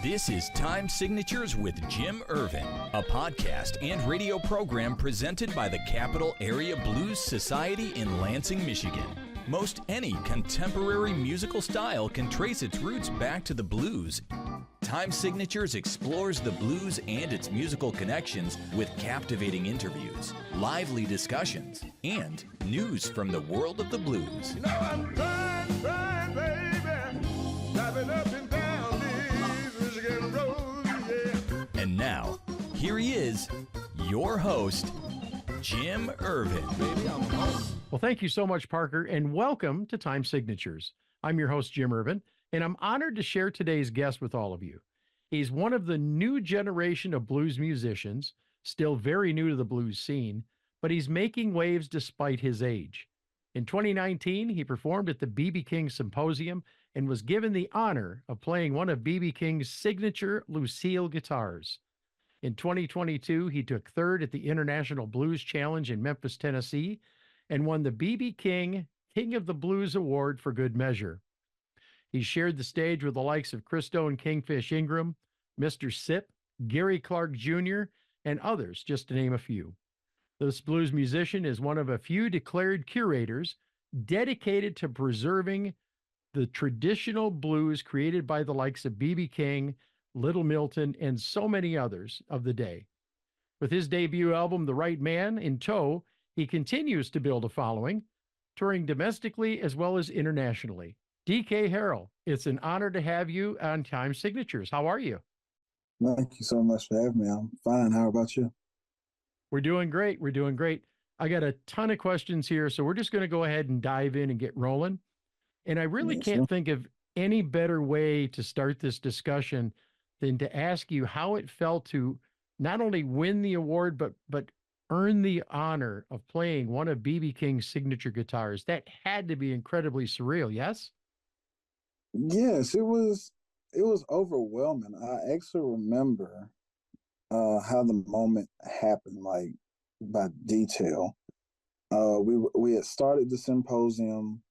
This is Time Signatures with Jim Ervin, a podcast and radio program presented by the Capital Area Blues Society in Lansing, Michigan. Most any contemporary musical style can trace its roots back to the blues. Time Signatures explores the blues and its musical connections with captivating interviews, lively discussions, and news from the world of the blues. You know I'm trying, baby, driving up and down these Michigan roads, yeah. And now, here he is, your host, Jim Ervin. Baby, I'm home. Well, thank you so much, Parker, and welcome to Time Signatures. I'm your host, Jim Ervin, and I'm honored to share today's guest with all of you. He's one of the new generation of blues musicians, still very new to the blues scene, but he's making waves despite his age. In 2019, he performed at the B.B. King Symposium and was given the honor of playing one of B.B. King's signature Lucille guitars. In 2022, he took third at the International Blues Challenge in Memphis, Tennessee, and won the B.B. King King of the Blues Award for good measure. He shared the stage with the likes of Christo and Kingfish Ingram, Mr. Sip, Gary Clark Jr., and others, just to name a few. This blues musician is one of a few declared curators dedicated to preserving the traditional blues created by the likes of B.B. King, Little Milton, and so many others of the day. With his debut album, The Right Man, in tow, he continues to build a following, touring domestically as well as internationally. DK Harrell, it's an honor to have you on Time Signatures. How are you? Thank you so much for having me. I'm fine. How about you? We're doing great. We're doing great. I got a ton of questions here, so we're just going to go ahead and dive in and get rolling. And I really can't think of any better way to start this discussion than to ask you how it felt to not only win the award, but earn the honor of playing one of B.B. King's signature guitars. That had to be incredibly surreal, yes? Yes, it was overwhelming. I actually remember how the moment happened, like by detail. We had started the symposium,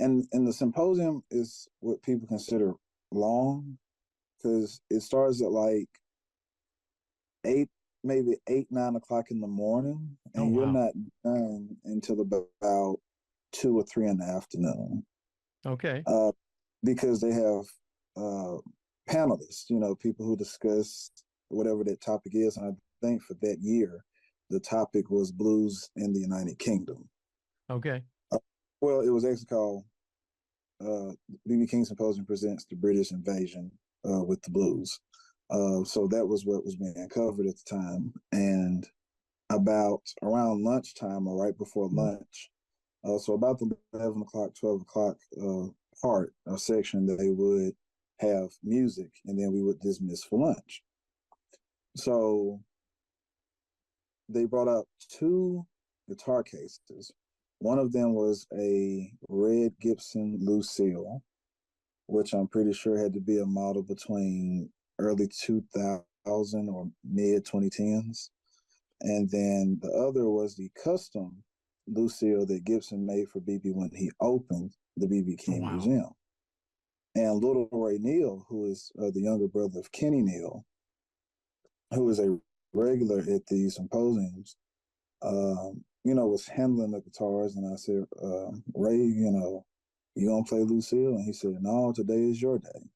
and the symposium is what people consider long because it starts at like 9 o'clock in the morning, and you're not done until about 2 or 3 in the afternoon. Okay. Because they have panelists, people who discuss whatever that topic is. And I think for that year, the topic was blues in the United Kingdom. Okay. Well, it was actually called B.B. King Symposium Presents the British Invasion with the Blues. So that was what was being covered at the time. And about around lunchtime or right before lunch, so about the 11 o'clock, 12 o'clock part or section, that they would have music, and then we would dismiss for lunch. So they brought out 2 guitar cases. One of them was a red Gibson Lucille, which I'm pretty sure had to be a model between early 2000 or mid 2010s. And then the other was the custom Lucille that Gibson made for BB when he opened the BB King Museum. And Little Ray Neal, who is the younger brother of Kenny Neal, who is a regular at these symposiums, was handling the guitars. And I said, Ray, you gonna play Lucille? And he said, no, today is your day.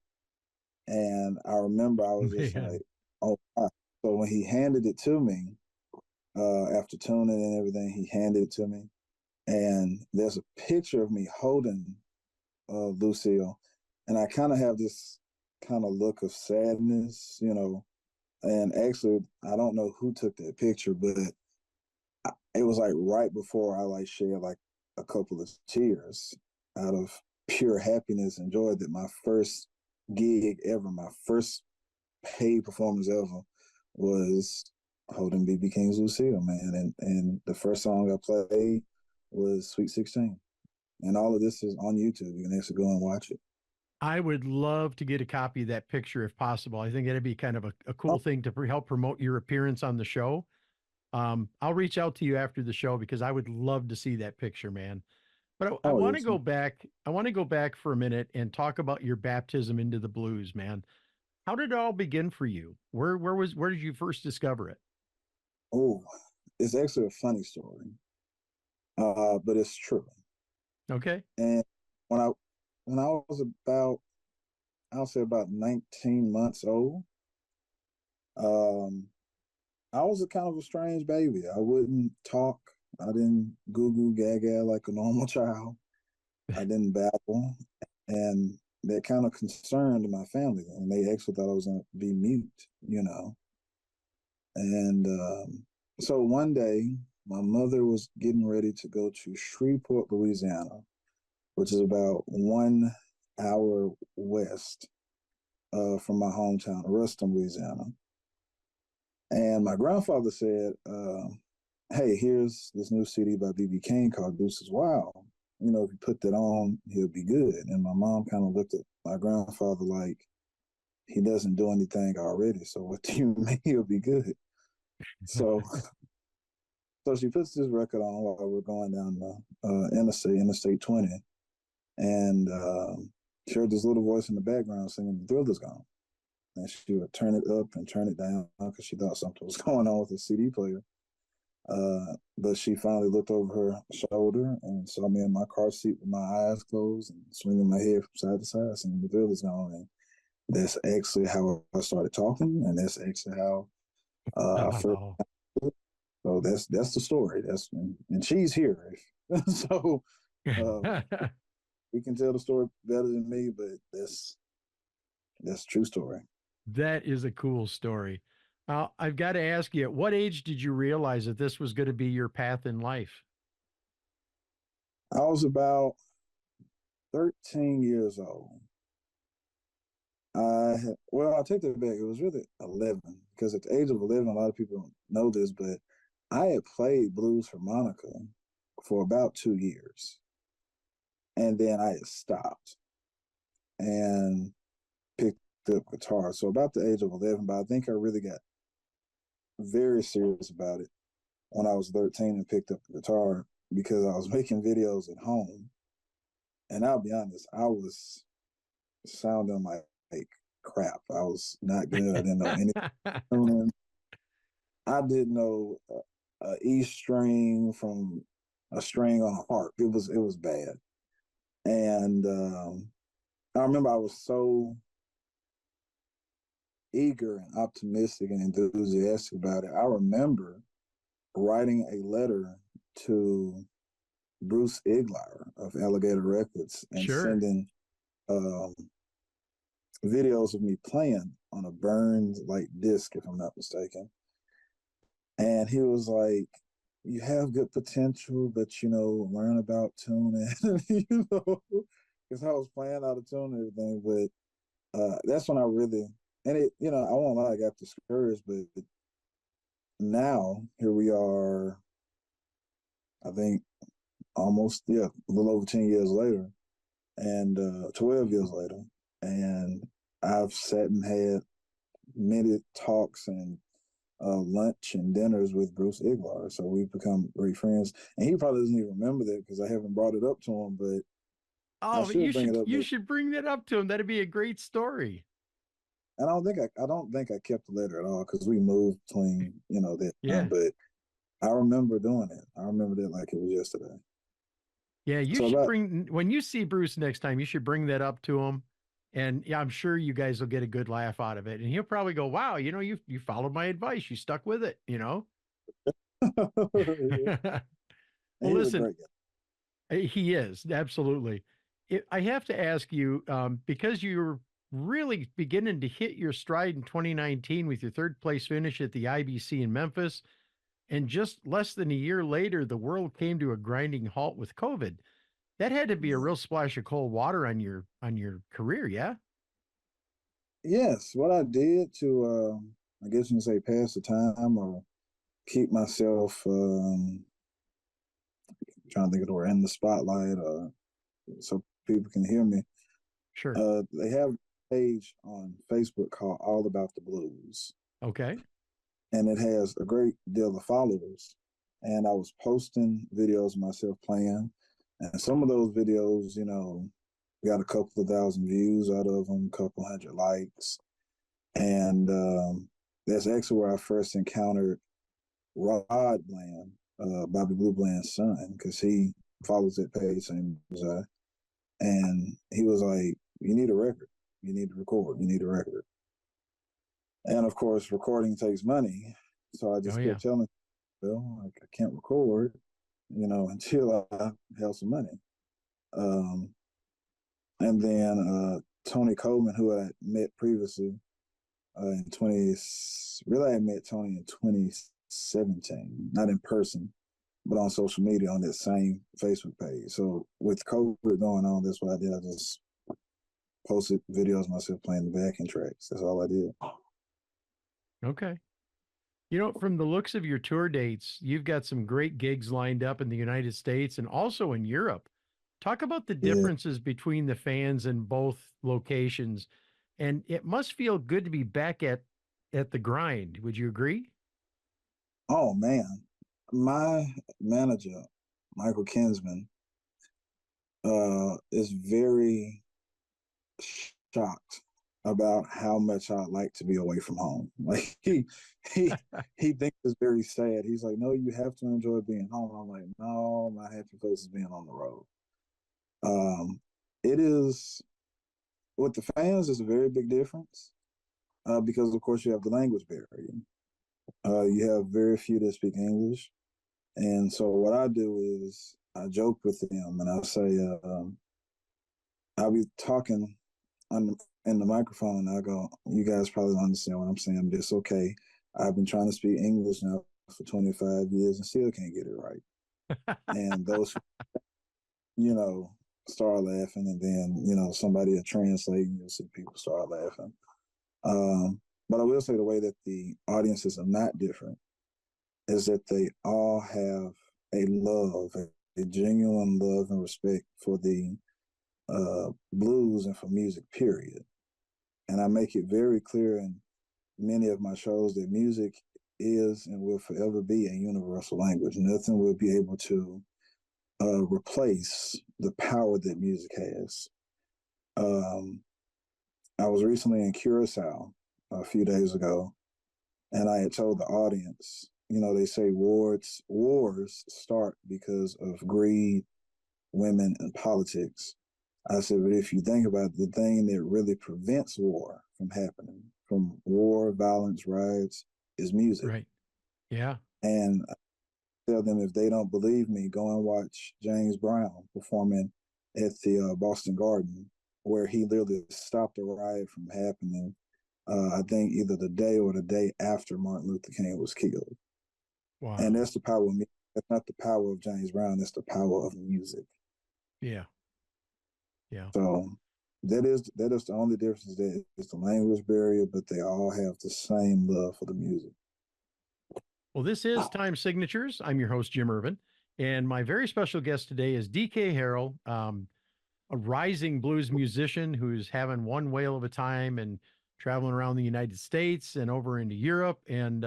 And I remember I was just like, oh, wow. So when he handed it to me, after tuning and everything, he handed it to me. And there's a picture of me holding Lucille. And I kind of have this kind of look of sadness, and actually, I don't know who took that picture, but it was like right before I like shared like a couple of tears out of pure happiness and joy that my first gig ever, my first paid performance ever, was holding B.B. King's Lucille, man. And the first song I played was Sweet 16. And all of this is on YouTube. You can actually go and watch it. I would love to get a copy of that picture if possible. I think that'd be kind of a cool thing to help promote your appearance on the show. I'll reach out to you after the show because I would love to see that picture, man. But I want to go back. I want to go back for a minute and talk about your baptism into the blues, man. How did it all begin for you? Where did you first discover it? Oh, it's actually a funny story, but it's true. Okay. And when I when I was about, I'll say about 19 months old, um, I was a kind of a strange baby. I wouldn't talk. I didn't goo goo gaga like a normal child. I didn't babble, and that kind of concerned my family, and they actually thought I was going to be mute. And so one day, my mother was getting ready to go to Shreveport, Louisiana, which is about 1 hour west from my hometown, Ruston, Louisiana. And my grandfather said, "Hey, here's this new CD by BB King called Deuce Is Wild. If you put that on, he'll be good." And my mom kind of looked at my grandfather like, "He doesn't do anything already, so what do you mean he'll be good?" So, so she puts this record on while we're going down the Interstate 20, and she heard this little voice in the background singing "The Thrill Is Gone." And she would turn it up and turn it down because she thought something was going on with the CD player. But she finally looked over her shoulder and saw me in my car seat with my eyes closed and swinging my head from side to side, saying "The Thrill Is Gone." And that's actually how I started talking, and that's actually how I first. Wow. So that's the story. And she's here, so uh, he can tell the story better than me, but that's true story. That is a cool story. I've got to ask you, at what age did you realize that this was going to be your path in life? I was about 13 years old. I'll take that back. It was really 11 because at the age of 11, a lot of people don't know this, but I had played blues harmonica for about 2 years, and then I had stopped and picked up guitar. So about the age of 11, but I think I really got very serious about it when I was 13 and picked up the guitar because I was making videos at home. And I'll be honest, I was sounding like crap. I was not good. I didn't know anything. I didn't know a E string from a string on a harp. It was bad. And I remember I was so eager and optimistic and enthusiastic about it. I remember writing a letter to Bruce Iglar of Alligator Records and Sure. sending um, videos of me playing on a burned like disc, if I'm not mistaken. And he was like, "You have good potential, but learn about tuning." Because I was playing out of tune and everything. But that's when I really, and I won't lie, I got discouraged. But now here we are, I think almost, yeah, a little over 10 years later, and 12 years later, and I've sat and had many talks and lunch and dinners with Bruce Iglar. So we've become great friends, and he probably doesn't even remember that because I haven't brought it up to him, but I Oh, but should bring it up. you should bring that up to him. That'd be a great story. And I don't think I kept the letter at all because we moved between that time, Yeah. but I remember doing it. I remember that like it was yesterday. Yeah, you So should about bring when you see Bruce next time, you should bring that up to him. And yeah, I'm sure you guys will get a good laugh out of it. And he'll probably go, "Wow, you followed my advice. You stuck with it." yeah. Well, He's a listen, great guy. he is absolutely. I have to ask you, because you're really beginning to hit your stride in 2019 with your third place finish at the IBC in Memphis, and just less than a year later, the world came to a grinding halt with COVID. That had to be a Yeah. real splash of cold water on your career, yeah? Yes, what I did to I guess you can say pass the time or keep myself trying to think of the word in the spotlight so people can hear me. Sure. They have a page on Facebook called All About the Blues, Okay. and it has a great deal of followers. And I was posting videos of myself playing, and some of those videos, got a couple of thousand views out of them, a couple hundred likes. And that's actually where I first encountered Rod Bland, Bobby Blue Bland's son, because he follows that page same as I. And he was like, "You need a record. You need to record. You need a record." And of course, recording takes money. So I Oh just yeah. kept telling, "Well, I can't record, until I have some money." Um, and then Tony Coleman, who I met previously in 20, really I met Tony in 2017, not in person, but on social media on that same Facebook page. So with COVID going on, that's what I did. I just posted videos of myself playing the backing tracks. That's all I did. Okay. You know, from the looks of your tour dates, you've got some great gigs lined up in the United States and also in Europe. Talk about the Yeah. differences between the fans in both locations. And it must feel good to be back at the grind. Would you agree? Oh man, my manager, Michael Kinsman, is very shocked about how much I like to be away from home. Like he thinks it's very sad. He's like, "No, you have to enjoy being home." I'm like, "No, my happy place is being on the road." It is with the fans is a very big difference because of course you have the language barrier. You have very few that speak English, and so what I do is I joke with them and I say, I'll be talking on in the microphone and I go, "You guys probably don't understand what I'm saying, but it's okay. I've been trying to speak English now for 25 years and still can't get it right." And those, you know, start laughing, and then somebody will translate, and you'll see people start laughing. But I will say the way that the audiences are not different is that they all have a love, a genuine love and respect for the blues and for music, period. And I make it very clear in many of my shows that music is and will forever be a universal language. Nothing will be able to replace the power that music has. I was recently in Curacao a few days ago, and I had told the audience, they say wars start because of greed, women, and politics. I said, but if you think about it, the thing that really prevents war from happening, from war, violence, riots, is music. Right. Yeah. And I tell them if they don't believe me, go and watch James Brown performing at the Boston Garden, where he literally stopped a riot from happening. I think either the day or the day after Martin Luther King was killed. And Wow. that's the power of music. That's not the power of James Brown. That's the power of music. Yeah. Yeah. So that is the only difference. That is the language barrier, but they all have the same love for the music. Well, this is Time Signatures. I'm your host, Jim Ervin. And my very special guest today is DK Harrell, a rising blues musician who's having one whale of a time and traveling around the United States and over into Europe. And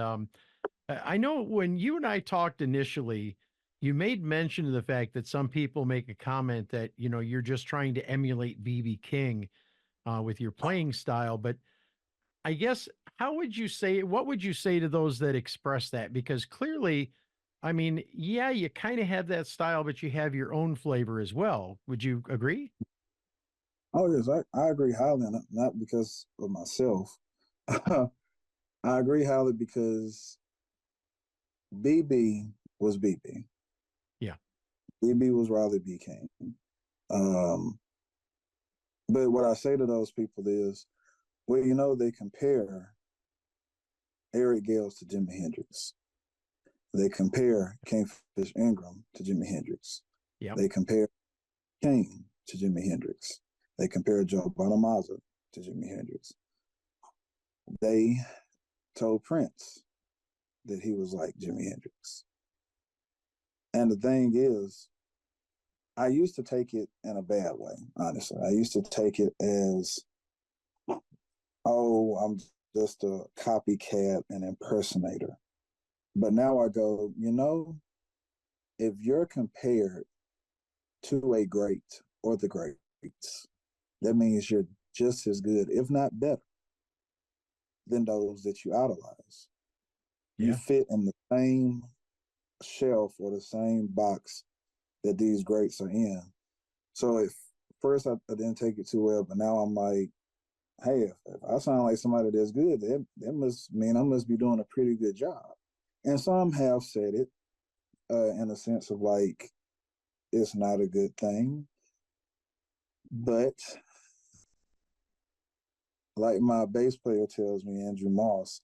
I know when you and I talked initially, you made mention of the fact that some people make a comment that, you're just trying to emulate BB King with your playing style. But I guess, what would you say to those that express that? Because clearly, I mean, yeah, you kind of have that style, but you have your own flavor as well. Would you agree? Oh yes, I agree highly, not because of myself. I agree highly because BB was BB. Yeah. BB was Riley B. King. Um, but what I say to those people is, well, they compare Eric Gales to Jimi Hendrix. They compare Kingfish Ingram to Jimi Hendrix. Yeah. They compare King to Jimi Hendrix. They compare Joe Bonamassa to Jimi Hendrix. They told Prince that he was like Jimi Hendrix. And the thing is, I used to take it in a bad way, honestly. I used to take it as, oh, I'm just a copycat and impersonator. But now I go, if you're compared to a great or the greats, that means you're just as good, if not better. than those that you idolize. You Yeah. fit in the same shelf or the same box that these greats are in. So if first I didn't take it too well, but now I'm like, hey, if I sound like somebody that's good, that must mean I must be doing a pretty good job. And some have said it in a sense of like, it's not a good thing. But like my bass player tells me, Andrew Moss,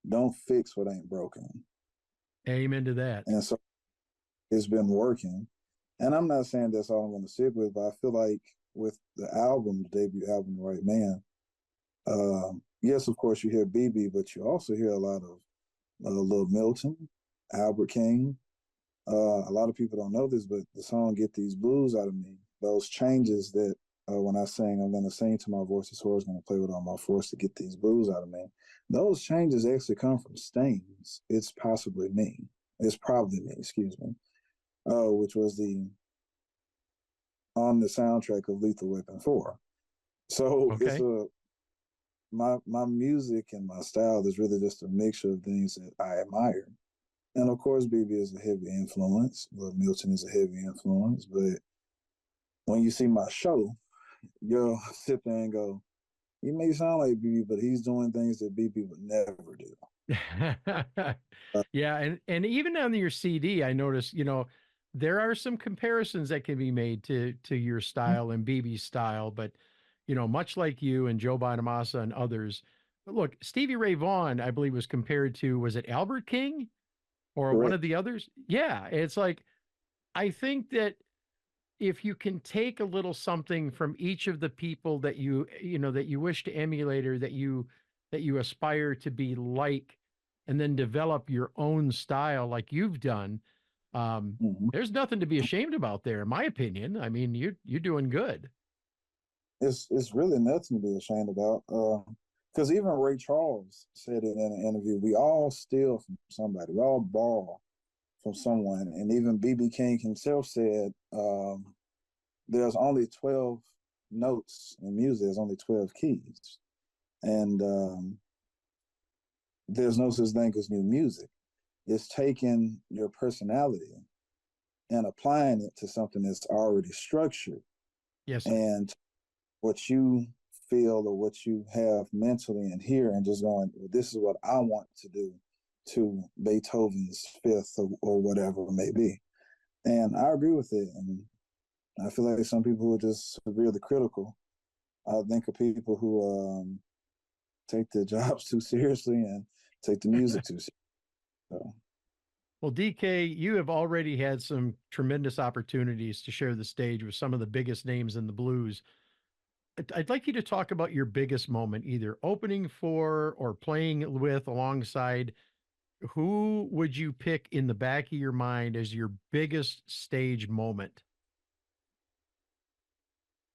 don't fix what ain't broken. Amen to that. And so it's been working. And I'm not saying that's all I'm going to stick with, but I feel like with the album, the debut album, The Right Man, yes, of course, you hear BB, but you also hear a lot of Lil Milton, Albert King. A lot of people don't know this, but the song Get These Blues Out of Me, those changes that when I sing, I'm going to sing to my voice, this horse going to play with all my force to get these blues out of me. Those changes actually come from Stains. It's possibly me. It's probably me, excuse me, which was on the soundtrack of Lethal Weapon 4. So Okay. my music and my style is really just a mixture of things that I admire. And of course, BB is a heavy influence. Well, Milton is a heavy influence. But when you see my show, you'll sit there and go, he may sound like BB, but he's doing things that BB would never do. Yeah, and even on your CD, I noticed, there are some comparisons that can be made to your style and BB's style, but much like you and Joe Bonamassa and others. But look, Stevie Ray Vaughan, I believe, was compared to, was it Albert King or one of Correct. the others? Yeah, it's like, I think that if you can take a little something from each of the people that that you wish to emulate or that you aspire to be like, and then develop your own style like you've done, Mm-hmm. there's nothing to be ashamed about there, in my opinion. I mean, you're doing good. It's really nothing to be ashamed about. Because even Ray Charles said it in an interview. We all steal from somebody. We all borrow from someone. And even BB King himself said, there's only 12 notes in music. There's only 12 keys. And there's no such thing as new music. It's taking your personality and applying it to something that's already structured. Yes, sir. And what you feel or what you have mentally in here and just going, well, this is what I want to do to Beethoven's Fifth or whatever it may be. And I agree with it. And I feel like some people who are just severely critical, I think of people who take their jobs too seriously and take the music too seriously. So. Well, DK, you have already had some tremendous opportunities to share the stage with some of the biggest names in the blues. I'd like you to talk about your biggest moment, either opening for or playing with alongside. Who would you pick in the back of your mind as your biggest stage moment?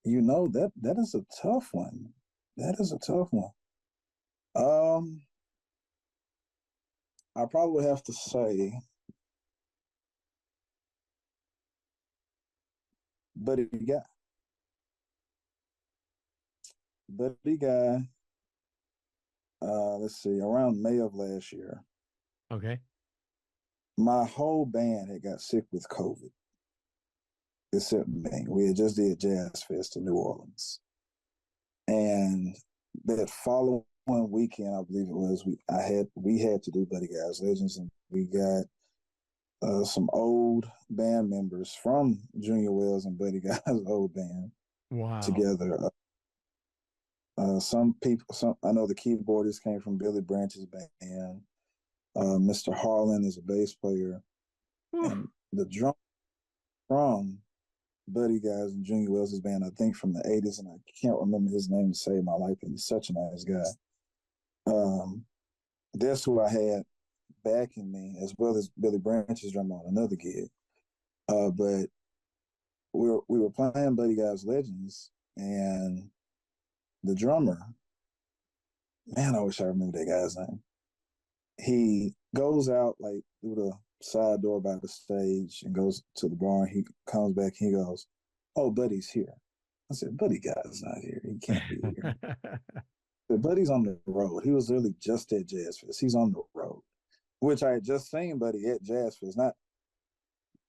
That is a tough one. That is a tough one. I probably have to say Buddy Guy. Buddy Guy, let's see, around May of last year, Okay. my whole band had got sick with COVID, except me. We had just did Jazz Fest in New Orleans. And that following weekend, I believe it was, we had to do Buddy Guy's Legends, and we got some old band members from Junior Wells and Buddy Guy's old band Wow. together. Some people, I know the keyboardist came from Billy Branch's band. Mr. Harlan is a bass player, Whew. and the drum from Buddy Guys and Junior Wells' band, I think from the 80s, and I can't remember his name to save my life, and he's such a nice guy. That's who I had backing me, as well as Billy Branch's drummer on another gig. But we were playing Buddy Guys Legends, and the drummer, man, I wish I remember that guy's name. He goes out like through the side door by the stage and goes to the bar, and he comes back and he goes, "Oh, Buddy's here." I said, "Buddy Guy's not here. He can't be here." But Buddy's on the road. He was literally just at Jazz Fest. He's on the road, which I had just seen Buddy at Jazz Fest, not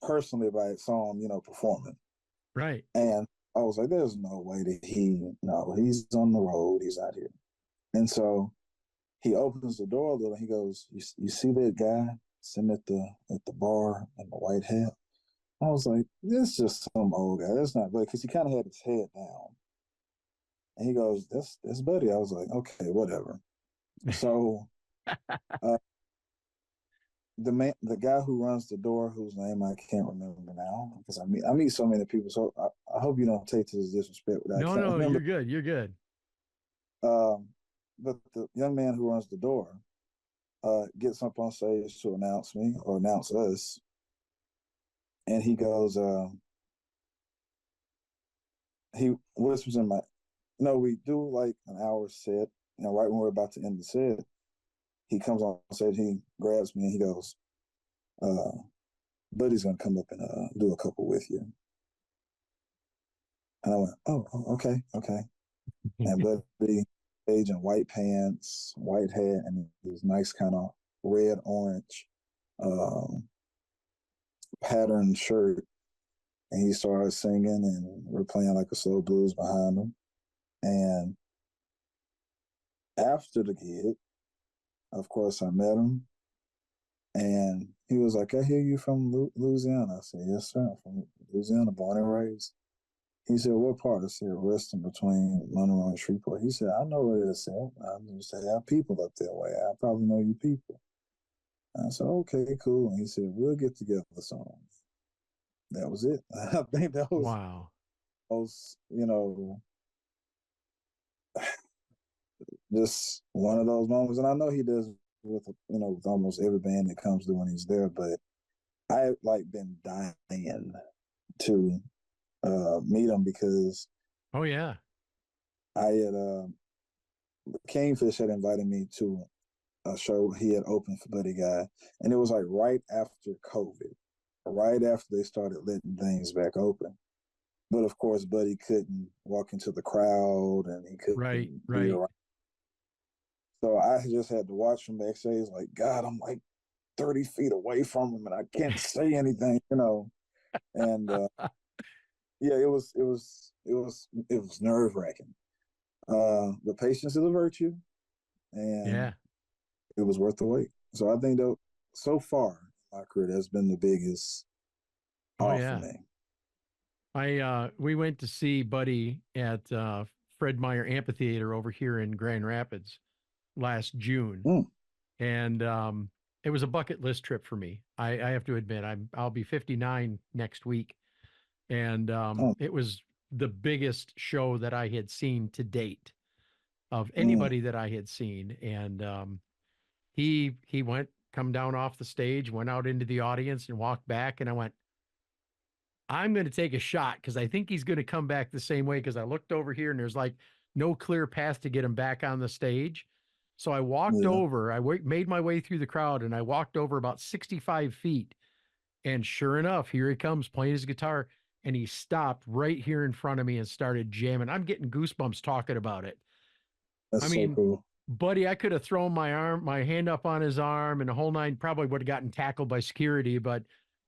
personally, but I saw him, performing. Right. And I was like, there's no way that he's on the road. He's out here. And so he opens the door a little. He goes, you see that guy sitting at the bar in the white hat? I was like, this is just some old guy. That's not Buddy, because he kind of had his head down. And he goes, that's Buddy. I was like, okay, whatever. So the guy who runs the door, whose name I can't remember now, because I meet so many people. So I hope you don't take this as disrespect. No, you're good. You're good. But the young man who runs the door gets up on stage to announce me or announce us, and he goes, he whispers in my, we do like an hour set, right when we're about to end the set, he comes on stage, he grabs me and he goes, Buddy's gonna come up and do a couple with you. And I went, oh, okay. And Buddy, stage in white pants, white hat, and this nice kind of red orange patterned shirt. And he started singing, and we're playing like a slow blues behind him. And after the gig, of course, I met him, and he was like, I hear you from Louisiana. I said, yes, sir, I'm from Louisiana, born and raised. He said, what part? I said, resting between Monroe and Shreveport. He said, I know where it is. I used to have people up that way. I probably know you people. And I said, okay, cool. And he said, we'll get together soon. That was it. I think that was, wow. Just one of those moments. And I know he does with almost every band that comes through when he's there, but I been dying to meet him because oh yeah, I had Kingfish had invited me to a show he had opened for Buddy Guy, and it was like right after COVID, right after they started letting things back open. But of course, Buddy couldn't walk into the crowd, and he couldn't right. be around. So I just had to watch from backstage. Like, God, I'm like 30 feet away from him, and I can't say anything, And yeah, it was nerve wracking. The patience is a virtue, and yeah, it was worth the wait. So I think that so far in my career, that's been the biggest off for me. We went to see Buddy at Fred Meyer Amphitheater over here in Grand Rapids last June, and it was a bucket list trip for me. I have to admit, I'll be 59 next week, and it was the biggest show that I had seen to date of anybody that I had seen. And he come down off the stage, went out into the audience and walked back, and I went, I'm going to take a shot because I think he's going to come back the same way, because I looked over here and there's like no clear path to get him back on the stage. So I walked over, made my way through the crowd, and I walked over about 65 feet. And sure enough, here he comes playing his guitar, and he stopped right here in front of me and started jamming. I'm getting goosebumps talking about it. That's so cool. Buddy, I could have thrown my hand up on his arm and the whole nine, probably would have gotten tackled by security, but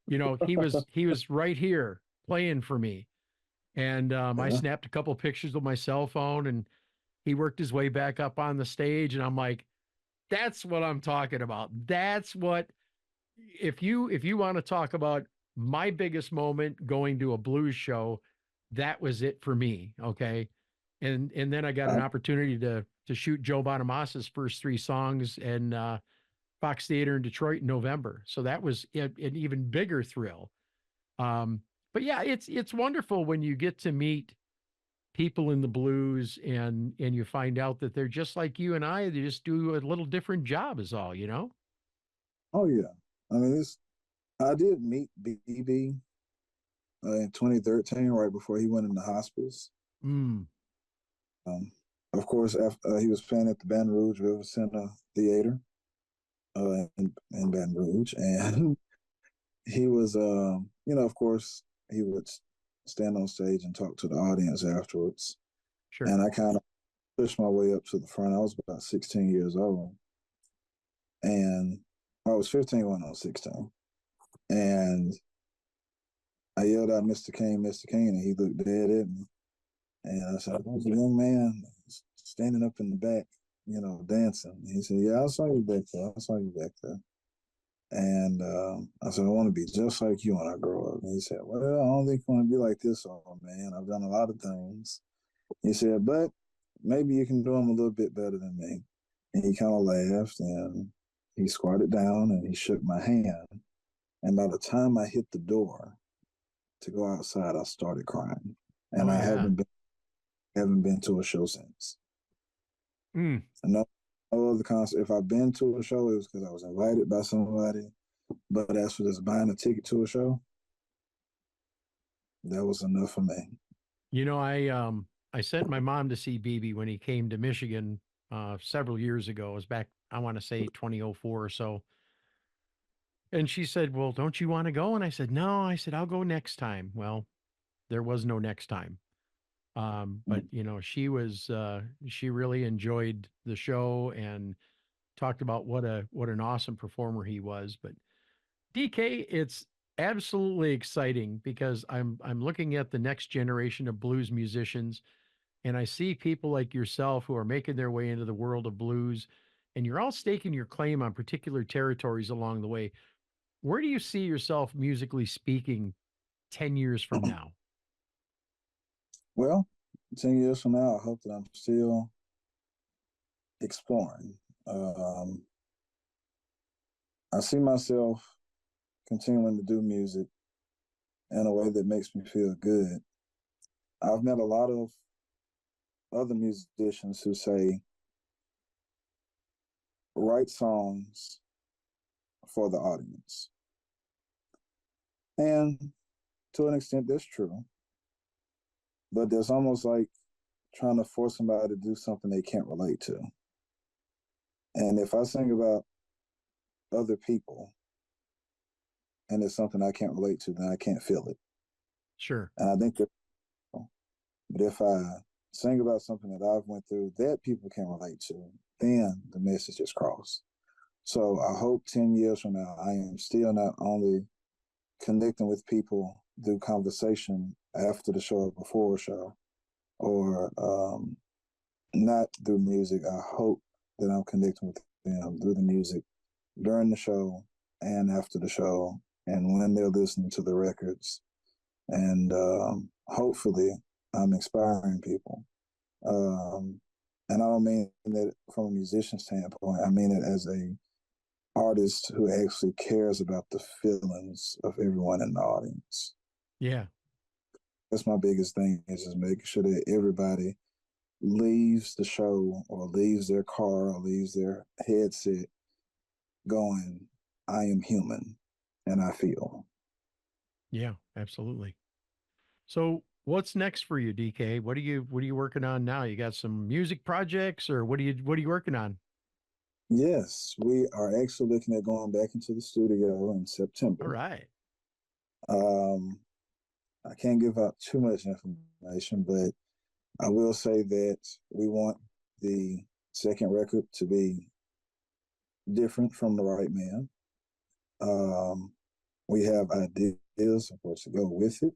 he was right here playing for me. And I snapped a couple of pictures with my cell phone, and he worked his way back up on the stage. And I'm like, that's what I'm talking about. That's what, if you want to talk about my biggest moment going to a blues show, that was it for me. Okay. And then I got an opportunity to shoot Joe Bonamassa's first 3 songs in Fox Theater in Detroit in November. So that was an even bigger thrill. But yeah, it's wonderful when you get to meet people in the blues and you find out that they're just like you and I. They just do a little different job is all, Oh yeah. I mean, I did meet BB in 2013, right before he went into hospice. Of course, after, he was playing at the Baton Rouge River Center Theater in Baton Rouge, and he was, of course, he would stand on stage and talk to the audience afterwards. Sure. And I kind of pushed my way up to the front. I was about 16 years old, and I was 15 when I was 16, and I yelled out, Mr. King," and he looked dead at me. And I said, "There's a young man standing up in the back, dancing." And he said, "Yeah, I saw you back there. I saw you back there." And I said, "I want to be just like you when I grow up." And he said, "Well, I don't think you want to be like this old man. I've done a lot of things." He said, "But maybe you can do them a little bit better than me." And he kind of laughed, and he squatted down and he shook my hand. And by the time I hit the door to go outside, I started crying. And Oh, I yeah. haven't been to a show since. Mm. No, no other concert. If I've been to a show, it was because I was invited by somebody. But as for just buying a ticket to a show, that was enough for me. I sent my mom to see BB when he came to Michigan several years ago. It was back, I want to say 2004 or so. And she said, "Well, don't you want to go?" And I said, "No." I said, "I'll go next time." Well, there was no next time. But she really enjoyed the show and talked about what an awesome performer he was. But DK, it's absolutely exciting because I'm looking at the next generation of blues musicians, and I see people like yourself who are making their way into the world of blues, and you're all staking your claim on particular territories along the way. Where do you see yourself musically speaking 10 years from now? Well, 10 years from now, I hope that I'm still exploring. I see myself continuing to do music in a way that makes me feel good. I've met a lot of other musicians who say, write songs for the audience. And to an extent, that's true. But there's almost like trying to force somebody to do something they can't relate to. And if I sing about other people and it's something I can't relate to, then I can't feel it. Sure. And I think that, but if I sing about something that I've went through that people can relate to, then the message is crossed. So I hope 10 years from now, I am still not only connecting with people through conversation after the show or before a show, or not through music. I hope that I'm connecting with them through the music during the show and after the show, and when they're listening to the records. And hopefully, I'm inspiring people. And I don't mean that from a musician standpoint. I mean it as a artist who actually cares about the feelings of everyone in the audience. Yeah. That's my biggest thing, is just making sure that everybody leaves the show or leaves their car or leaves their headset going, I am human and I feel. Yeah, absolutely. So what's next for you, DK? What are you working on now? You got some music projects, or what are you working on? Yes, we are actually looking at going back into the studio in All September. right. Um, I can't give out too much information, but I will say that we want the second record to be different from The Right Man. We have ideas of what to go with it.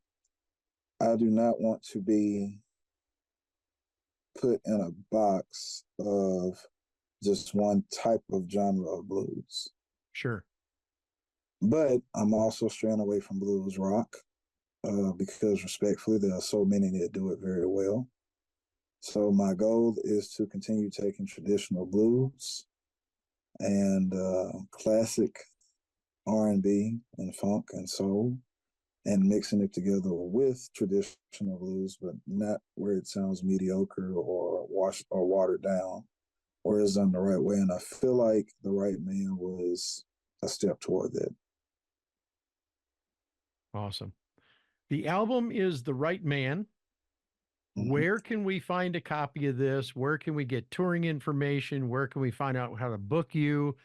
I do not want to be put in a box of just one type of genre of blues. Sure. But I'm also straying away from blues rock because, respectfully, there are so many that do it very well. So my goal is to continue taking traditional blues and classic R&B and funk and soul, and mixing it together with traditional blues, but not where it sounds mediocre or washed or watered down, or is done the right way. And I feel like The Right Man was a step toward that. Awesome. The album is The Right Man. Mm-hmm. Where can we find a copy of this? Where can we get touring information? Where can we find out how to book you?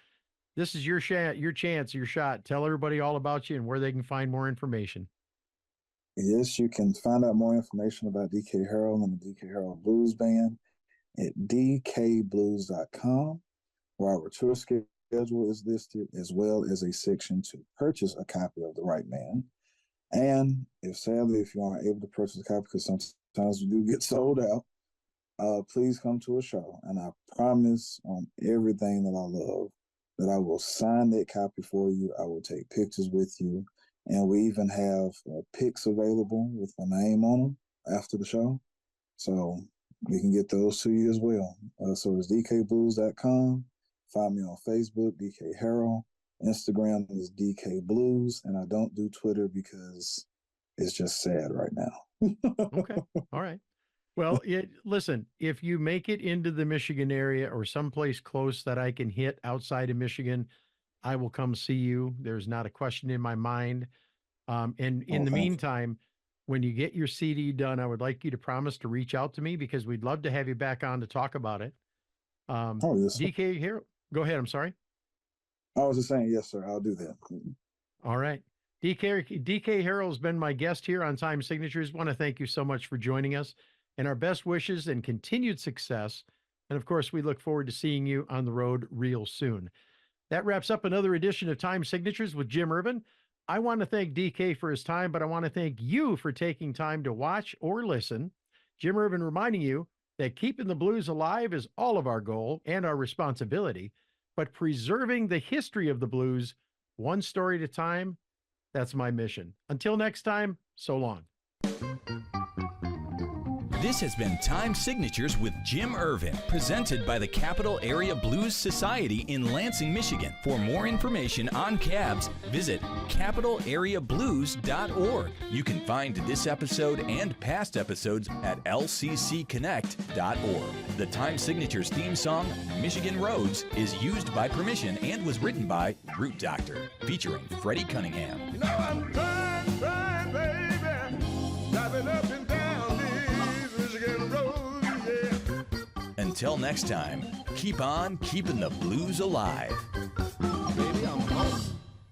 This is your chance, your shot. Tell everybody all about you and where they can find more information. Yes, you can find out more information about DK Harrell and the DK Harrell Blues Band at dkblues.com, where our tour schedule is listed, as well as a section to purchase a copy of The Right Man. And if you aren't able to purchase a copy, because sometimes we do get sold out, please come to a show. And I promise on everything that I love that I will sign that copy for you. I will take pictures with you. And we even have pics available with my name on them after the show. So we can get those to you as well. So it's dkblues.com. Find me on Facebook, DK Harrell. Instagram is DK Blues. And I don't do Twitter because it's just sad right now. Okay. All right. Well, listen, if you make it into the Michigan area or someplace close that I can hit outside of Michigan, I will come see you. There's not a question in my mind. And in the meantime, when you get your CD done, I would like you to promise to reach out to me because we'd love to have you back on to talk about it. Yes, sir. DK here. Go ahead. I'm sorry. I was just saying, yes, sir. I'll do that. All right. DK Harrell has been my guest here on Time Signatures. Want to thank you so much for joining us, and our best wishes and continued success. And of course, we look forward to seeing you on the road real soon. That wraps up another edition of Time Signatures with Jim Ervin. I want to thank DK for his time, but I want to thank you for taking time to watch or listen. Jim Ervin reminding you that keeping the blues alive is all of our goal and our responsibility, but preserving the history of the blues, one story at a time, that's my mission. Until next time, so long. This has been Time Signatures with Jim Ervin, presented by the Capital Area Blues Society in Lansing, Michigan. For more information on cabs, visit capitalareablues.org. You can find this episode and past episodes at lccconnect.org. The Time Signatures theme song, Michigan Roads, is used by permission and was written by Root Doctor, featuring Freddie Cunningham. You know I'm trying, baby, driving up and down these Michigan roads, yeah. Until next time, keep on keeping the blues alive. Baby, I'm home.